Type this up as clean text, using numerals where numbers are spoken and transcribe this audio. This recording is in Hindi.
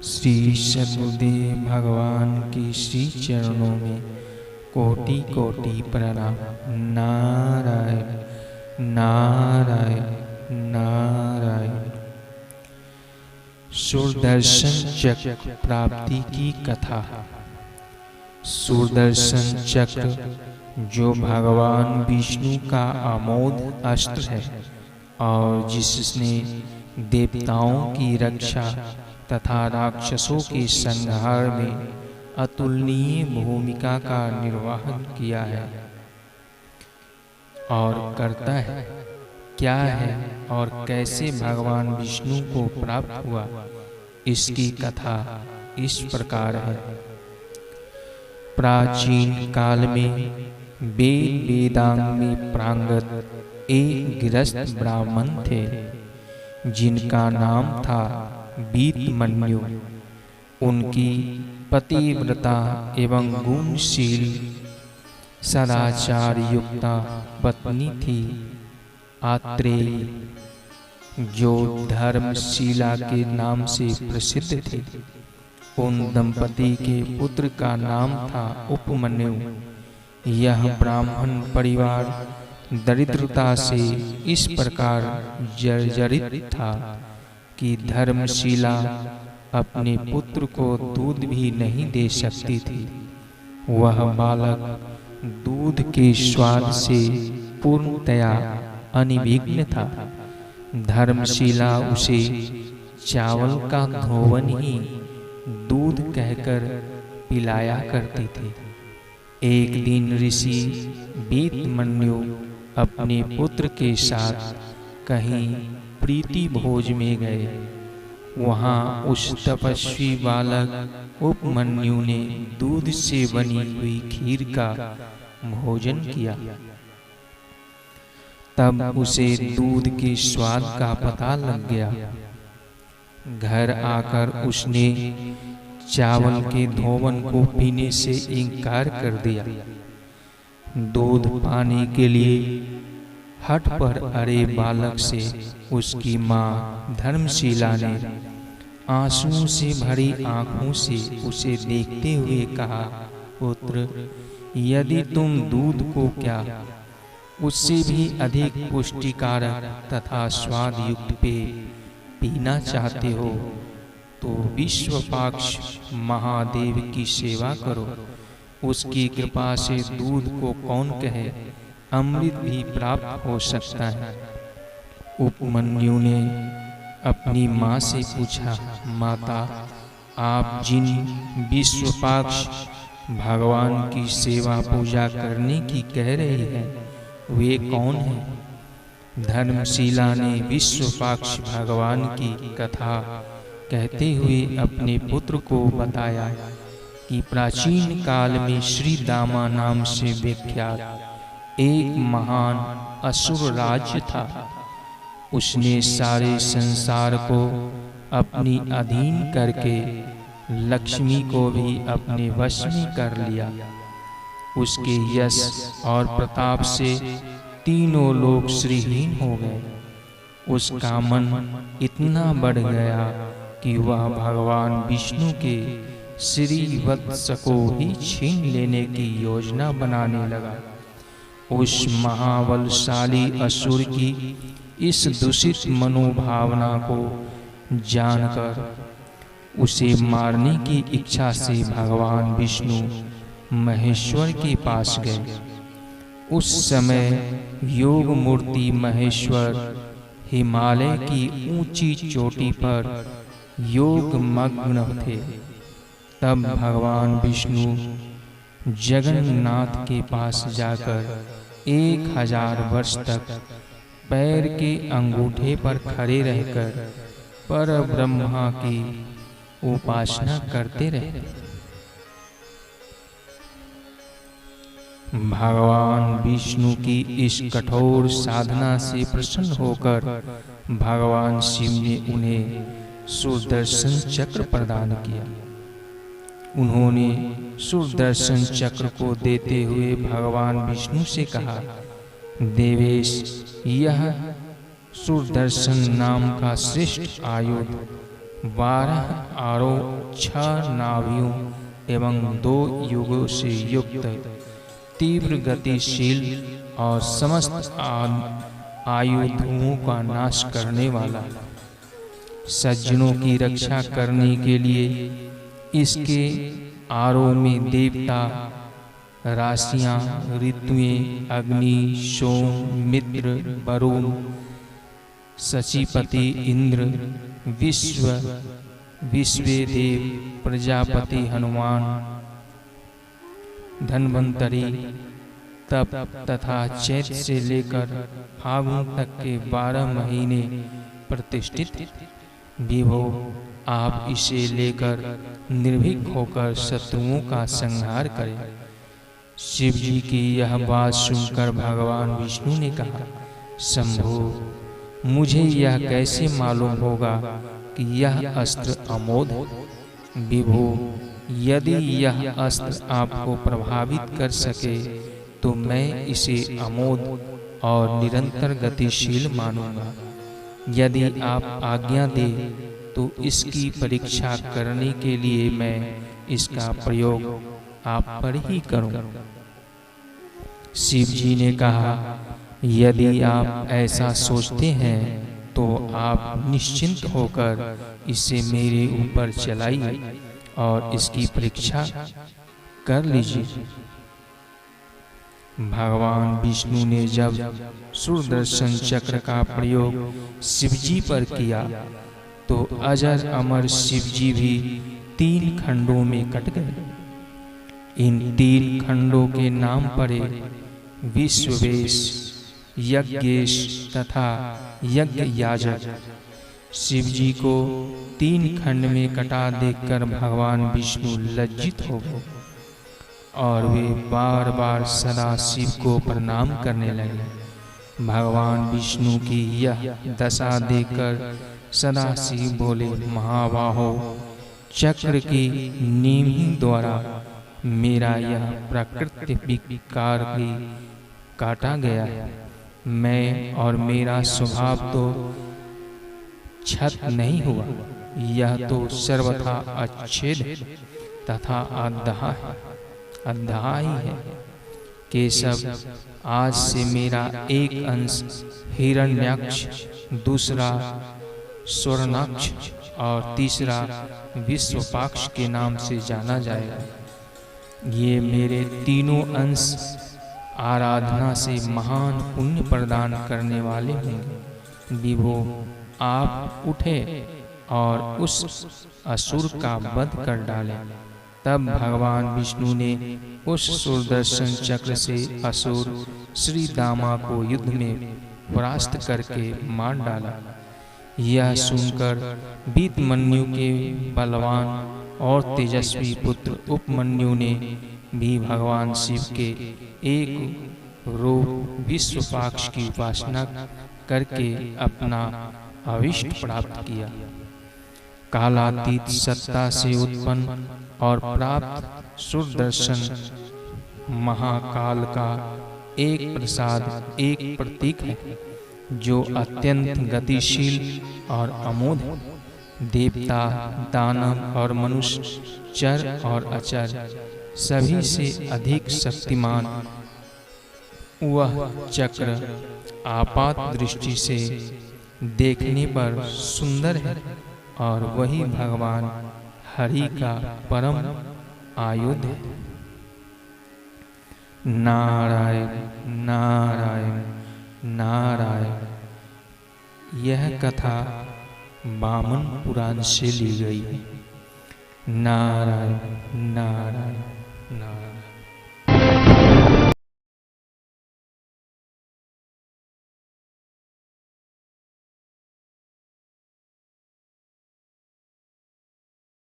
श्री सद्गुरुदेव भगवान के श्री चरणों में कोटि कोटि प्रणाम। नारायण नारायण नारायण। सुदर्शन चक्र प्राप्ति की कथा। सुदर्शन चक्र जो भगवान विष्णु का अमोघ अस्त्र है और जिसने देवताओं की रक्षा तथा राक्षसों के संहार में अतुलनीय भूमिका का निर्वहन किया है और करता है, क्या है और कैसे भगवान विष्णु को प्राप्त हुआ, इसकी कथा इस प्रकार है। प्राचीन काल में वेद वेदांग में प्रांगत एक गृहस्थ ब्राह्मण थे जिनका नाम था वीतमन्यु। उनकी पतिव्रता एवं गुणशील सदाचार युक्ता पत्नी थी आत्रेयी, जो धर्मशीला के नाम से प्रसिद्ध थी। उन दंपति के पुत्र का नाम था उपमन्यु। यह ब्राह्मण परिवार दरिद्रता से इस प्रकार जर्जरित था कि धर्मशीला अपने पुत्र को दूध भी नहीं दे सकती थी। वह बालक दूध के स्वाद से पूर्णतया अनभिज्ञ था। धर्मशीला उसे चावल का धोवन ही दूध कहकर पिलाया करती थी। एक दिन ऋषि वीतमन्यु अपने पुत्र के साथ कहीं प्रीति भोज में गए। वहां उस तपस्वी बालक उपमन्यु ने दूध से बनी हुई खीर का भोजन किया। तब उसे दूध के स्वाद का पता लग गया। घर आकर उसने चावल के धोवन को पीने से इनकार कर दिया। दूध पाने के लिए हठ पर अरे बालक से उसकी मां धर्मशीला ने आंसुओं से भरी आंखों से उसे देखते हुए कहा, पुत्र, यदि तुम दूध को क्या उससे भी अधिक पुष्टिकारक तथा स्वाद युक्त पेय पीना चाहते हो तो विश्वपाक्ष महादेव की सेवा करो। उसकी कृपा से दूध को कौन कहे, अमृत भी प्राप्त हो सकता है। उपमन्यु ने अपनी माँ से पूछा, माता, आप जिन विश्वपाक्ष भगवान की सेवा पूजा करने की कह रही हैं, वे कौन हैं? धर्मशीला ने विश्वपाक्ष भगवान की कथा कहते हुए अपने पुत्र को बताया कि प्राचीन काल में श्री दामा नाम से विख्यात एक महान असुर राज्य था। उसने सारे संसार को अपनी अधीन करके लक्ष्मी को भी अपने वश में कर लिया। उसके यश और प्रताप से तीनों लोग श्रीहीन हो गए। उसका मन इतना बढ़ गया कि वह भगवान विष्णु के श्री वत्स को ही छीन लेने की योजना बनाने लगा। उस महाबलशाली असुर की इस दूषित मनोभावना को जानकर उसे मारने की इच्छा से भगवान विष्णु महेश्वर के पास गए। उस समय योग मूर्ति महेश्वर हिमालय की ऊंची चोटी पर योग मग्न थे। तब भगवान विष्णु जगन्नाथ के पास जाकर 1000 वर्ष तक पैर के अंगूठे पर खड़े रहकर पर ब्रह्मा की उपासना करते रहे। भगवान विष्णु की इस कठोर साधना से प्रसन्न होकर भगवान शिव ने उन्हें सुदर्शन चक्र प्रदान किया। उन्होंने सुदर्शन चक्र को देते हुए भगवान विष्णु से कहा, देवेश, यह सुदर्शन नाम का श्रेष्ठ आयुध 12 आरोह 6 नाभियों एवं 2 युगों से युक्त तीव्र गतिशील और समस्त आयुधों का नाश करने वाला, सज्जनों की रक्षा करने के लिए इसके आरोह में देवता, राशियां, ऋतुएं, अग्नि, सोम, मित्र, वरुण, शचीपति, इंद्र, विश्वेदेव, प्रजापति, हनुमान, धन्वंतरि, तप तथा चैत से लेकर फागुन तक के 12 महीने प्रतिष्ठित। विभो, आप इसे लेकर निर्भीक होकर शत्रुओं का संहार करें। शिव जी की यह बात सुनकर भगवान विष्णु ने कहा, शंभो, मुझे यह कैसे मालूम होगा कि यह अस्त्र अमोघ है? विभो, यदि यह अस्त्र आपको प्रभावित कर सके तो मैं इसे अमोघ और निरंतर गतिशील मानूंगा। यदि आप आज्ञा दें तो इसकी परीक्षा करने के लिए मैं इसका प्रयोग आप पर ही करूं। शिव जी ने कहा, यदि आप ऐसा सोचते हैं तो आप निश्चिंत होकर इसे मेरे ऊपर चलाइए और इसकी परीक्षा कर लीजिए। भगवान विष्णु ने जब सुदर्शन चक्र का प्रयोग शिवजी पर किया तो अजर अमर शिवजी भी 3 खंडों में कट गए। इन 3 खंडों के नाम पड़े विश्ववेश, यज्ञेश तथा यज्ञ याजक। शिवजी को 3 खंड में कटा देखकर भगवान विष्णु लज्जित हो गए और वे बार बार सदा शिव को प्रणाम करने लगे। भगवान विष्णु की यह दशा देखकर सदा शिव बोले, महाबाहो, चक्र की नीम ही द्वारा मेरा यह प्रकृति विकार भी काटा गया है। मैं और मेरा स्वभाव तो छत नहीं हुआ, यह तो सर्वथा अच्छेद तथा अध्याय है। केशव, आज से मेरा एक अंश हिरण्याक्ष, दूसरा स्वर्णाक्ष और तीसरा विश्वपाक्ष के नाम से जाना जाएगा। ये मेरे तीनों अंश आराधना से महान पुण्य प्रदान करने वाले होंगे। विभो, आप उठे और उस असुर का वध कर डाले। तब भगवान विष्णु ने उस सुदर्शन चक्र से असुर श्री दामा को युद्ध में परास्त करके मार डाला। यह सुनकर वीतमन्यु के बलवान और तेजस्वी पुत्र उपमन्यु ने भी भगवान शिव के एक रूप विश्वपाक्ष की उपासना करके अपना अभिष्ट प्राप्त किया। कालातीत सत्ता से उत्पन्न और प्राप्त सुदर्शन महाकाल का एक प्रसाद, एक प्रतीक है जो अत्यंत गतिशील और अमोघ है। देवता, दानव और मनुष्य, चर और अचर सभी से अधिक शक्तिमान वह चक्र आपात दृष्टि से देखने पर सुंदर है और वही भगवान हरि का परम आयुध है। नारायण नारायण नारायण। यह कथा वामन पुराण से ली गई है। नारायण नारायण नारायण।